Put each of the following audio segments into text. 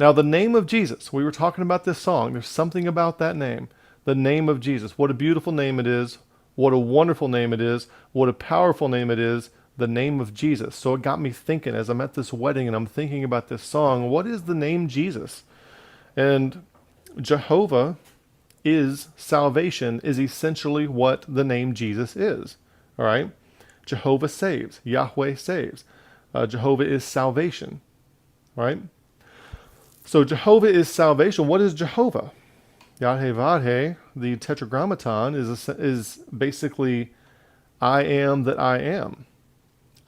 Now, the name of Jesus, we were talking about this song. There's something about that name. The name of Jesus. What a beautiful name it is. What a wonderful name it is. What a powerful name it is. The name of Jesus. So it got me thinking as I'm at this wedding and I'm thinking about this song. What is the name Jesus? And Jehovah is salvation is essentially what the name Jesus is. All right? Jehovah saves. Yahweh saves. Jehovah is salvation. All right? So Jehovah is salvation. What is Jehovah? Yahweh, the tetragrammaton, is basically I am that I am.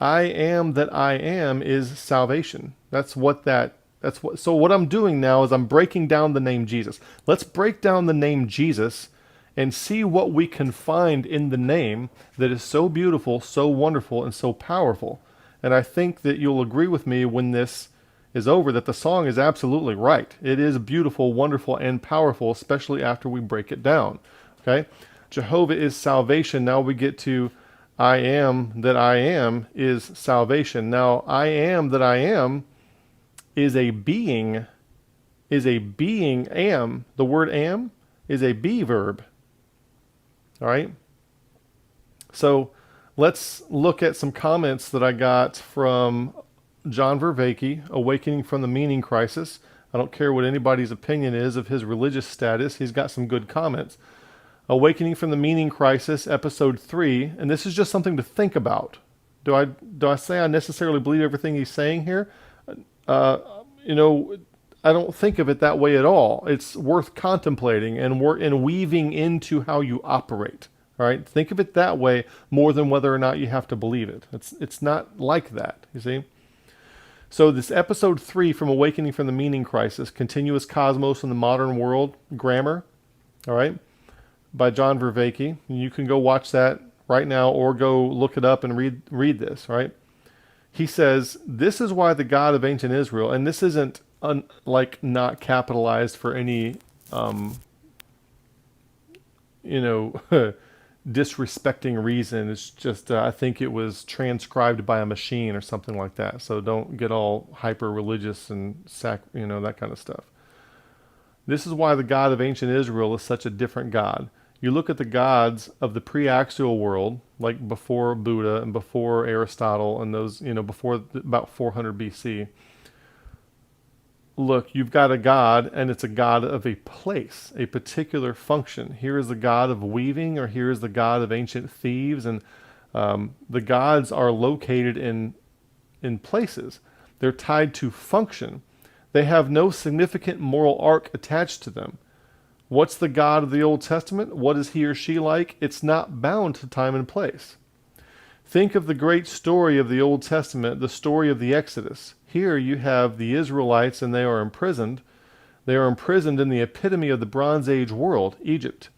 I am that I am is salvation. So what I'm doing now is I'm breaking down the name Jesus. Let's break down the name Jesus and see what we can find in the name that is so beautiful, so wonderful, and so powerful. And I think that you'll agree with me when this is over that the song is absolutely right. It is beautiful, wonderful, and powerful, especially after we break it down. Okay? Jehovah is salvation. Now we get to I am that I am is salvation. Now, I am that I am is a being, am. The word am is a be verb. All right? So let's look at some comments that I got from John Vervaeke, Awakening from the Meaning Crisis. I don't care what anybody's opinion is of his religious status. He's got some good comments. Awakening from the Meaning Crisis, episode 3, and this is just something to think about. Do I say I necessarily believe everything he's saying here? I don't think of it that way at all. It's worth contemplating and weaving into how you operate. All right, think of it that way more than whether or not you have to believe it. It's not like that. You see. So this episode 3 from Awakening from the Meaning Crisis, Continuous Cosmos in the Modern World, Grammar. All right. By John Vervaeke. You can go watch that right now or go look it up and read this, right? He says, this is why the God of ancient Israel, and this isn't not capitalized for any, disrespecting reason. It's just, I think it was transcribed by a machine or something like that. So don't get all hyper religious and that kind of stuff. This is why the God of ancient Israel is such a different God. You look at the gods of the pre-axial world, like before Buddha and before Aristotle and those, before about 400 BC. Look, you've got a god, and it's a god of a place, a particular function. Here is the god of weaving, or here is the god of ancient thieves, and the gods are located in places. They're tied to function. They have no significant moral arc attached to them. What's the God of the Old Testament? What is he or she like? It's not bound to time and place. Think of the great story of the Old Testament, the story of the Exodus. Here you have the Israelites and they are imprisoned. They are imprisoned in the epitome of the Bronze Age world, Egypt.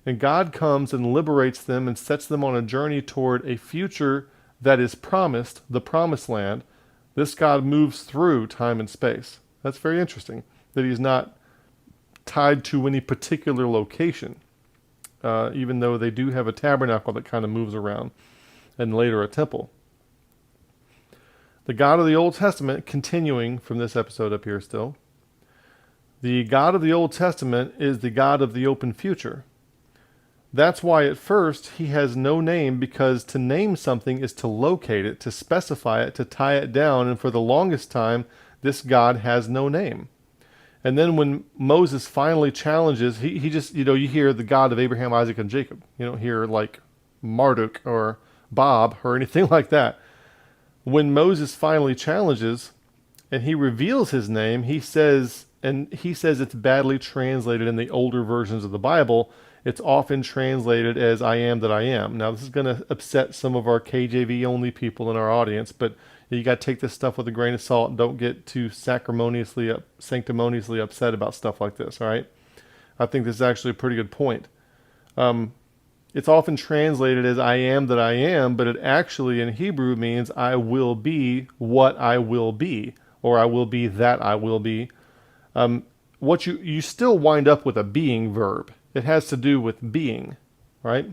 And God comes and liberates them and sets them on a journey toward a future that is promised, the promised land. This God moves through time and space. That's very interesting, that he's not tied to any particular location, even though they do have a tabernacle that kind of moves around, and later a temple. The God of the Old Testament, continuing from this episode up here still, the God of the Old Testament is the God of the open future. That's why at first he has no name, because to name something is to locate it, to specify it, to tie it down, and for the longest time, this God has no name. And then when Moses finally challenges, he just, you hear the God of Abraham, Isaac, and Jacob. You don't hear like Marduk or Bob or anything like that. When Moses finally challenges and he reveals his name, he says it's badly translated in the older versions of the Bible. It's often translated as I am that I am. Now, this is going to upset some of our KJV only people in our audience, but you got to take this stuff with a grain of salt and don't get too sanctimoniously upset about stuff like this, all right? I think this is actually a pretty good point. It's often translated as I am that I am, but it actually in Hebrew means I will be what I will be, or I will be that I will be. What you still wind up with a being verb. It has to do with being, right?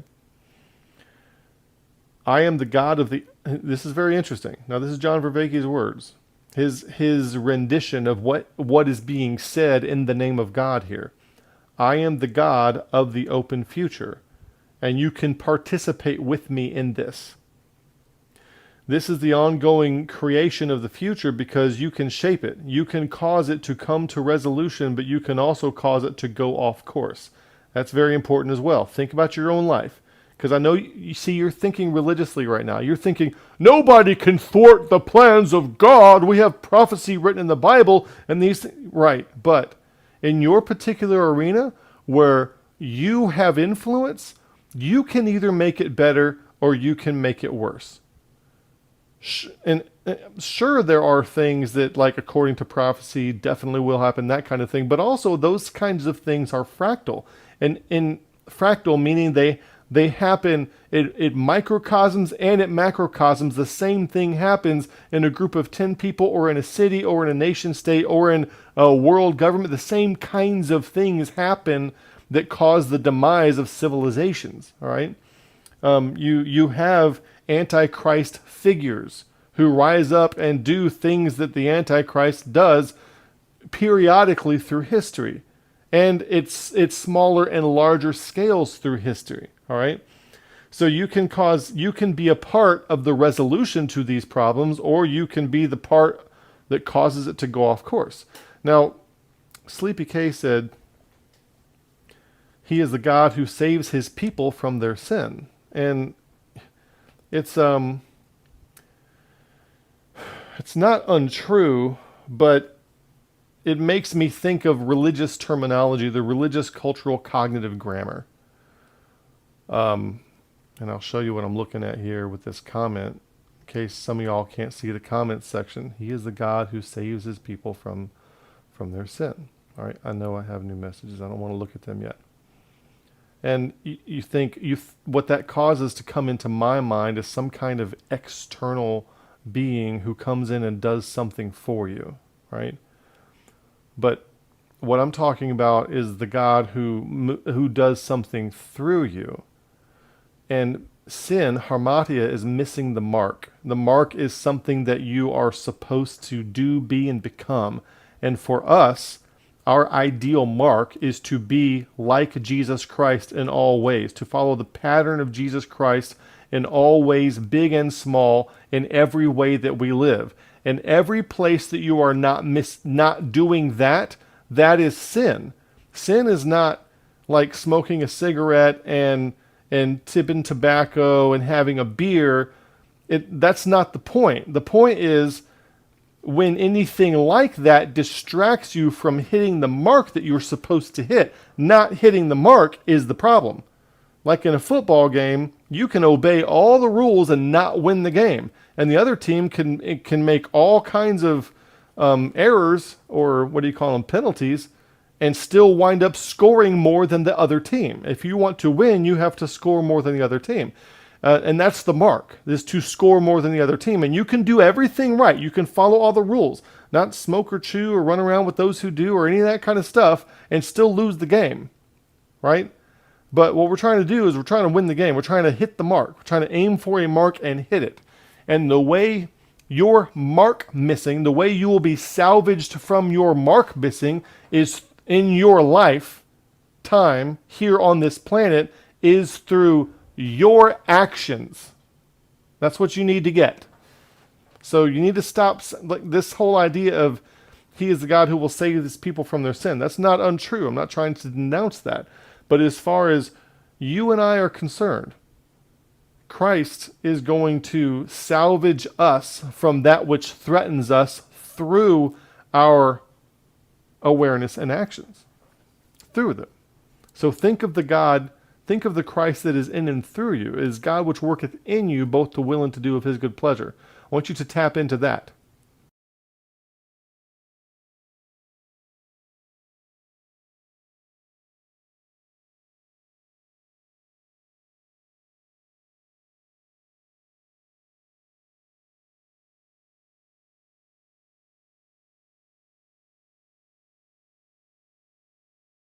I am the God of the... This is very interesting. Now, this is John Vervaeke's words. his rendition of what is being said in the name of God here. I am the God of the open future, and you can participate with me in this. This is the ongoing creation of the future because you can shape it. You can cause it to come to resolution, but you can also cause it to go off course. That's very important as well. Think about your own life. Because I know you see you're thinking religiously right now. You're thinking, nobody can thwart the plans of God. We have prophecy written in the Bible and these things. Right. But in your particular arena where you have influence, you can either make it better or you can make it worse. And sure, there are things that, like, according to prophecy, definitely will happen, that kind of thing. But also those kinds of things are fractal. And in fractal, meaning they happen, it microcosms and it macrocosms. The same thing happens in a group of 10 people or in a city or in a nation state or in a world government. The same kinds of things happen that cause the demise of civilizations. All right. You have Antichrist figures who rise up and do things that the Antichrist does periodically through history. And it's smaller and larger scales through history. All right. So you can be a part of the resolution to these problems, or you can be the part that causes it to go off course. Now, Sleepy K said, he is the God who saves his people from their sin. And it's not untrue, but it makes me think of religious terminology, the religious cultural cognitive grammar. And I'll show you what I'm looking at here with this comment, in case some of y'all can't see the comment section. He is the God who saves his people from their sin. All right, I know I have new messages. I don't want to look at them yet. And you think what that causes to come into my mind is some kind of external being who comes in and does something for you, right? But what I'm talking about is the God who does something through you. And sin, harmatia, is missing the mark. The mark is something that you are supposed to do, be, and become. And for us, our ideal mark is to be like Jesus Christ in all ways, to follow the pattern of Jesus Christ in all ways, big and small, in every way that we live. And every place that you are not doing that is sin. Sin is not like smoking a cigarette and tipping tobacco and having a beer. That's not the point. The point is when anything like that distracts you from hitting the mark that you're supposed to hit. Not hitting the mark is the problem. Like in a football game, you can obey all the rules and not win the game. And the other team can make all kinds of errors, or what do you call them, penalties, and still wind up scoring more than the other team. If you want to win, you have to score more than the other team. And that's the mark, is to score more than the other team. And you can do everything right. You can follow all the rules, not smoke or chew or run around with those who do or any of that kind of stuff, and still lose the game, right? But what we're trying to do is we're trying to win the game. We're trying to hit the mark. We're trying to aim for a mark and hit it. And the way your mark missing, the way you will be salvaged from your mark missing is in your lifetime here on this planet is through your actions. That's what you need to get. So you need to stop like this whole idea of he is the God who will save his people from their sin. That's not untrue. I'm not trying to denounce that. But as far as you and I are concerned, Christ is going to salvage us from that which threatens us through our awareness and actions. Through them. So think of the Christ that is in and through you. It is God which worketh in you both to will and to do of his good pleasure. I want you to tap into that.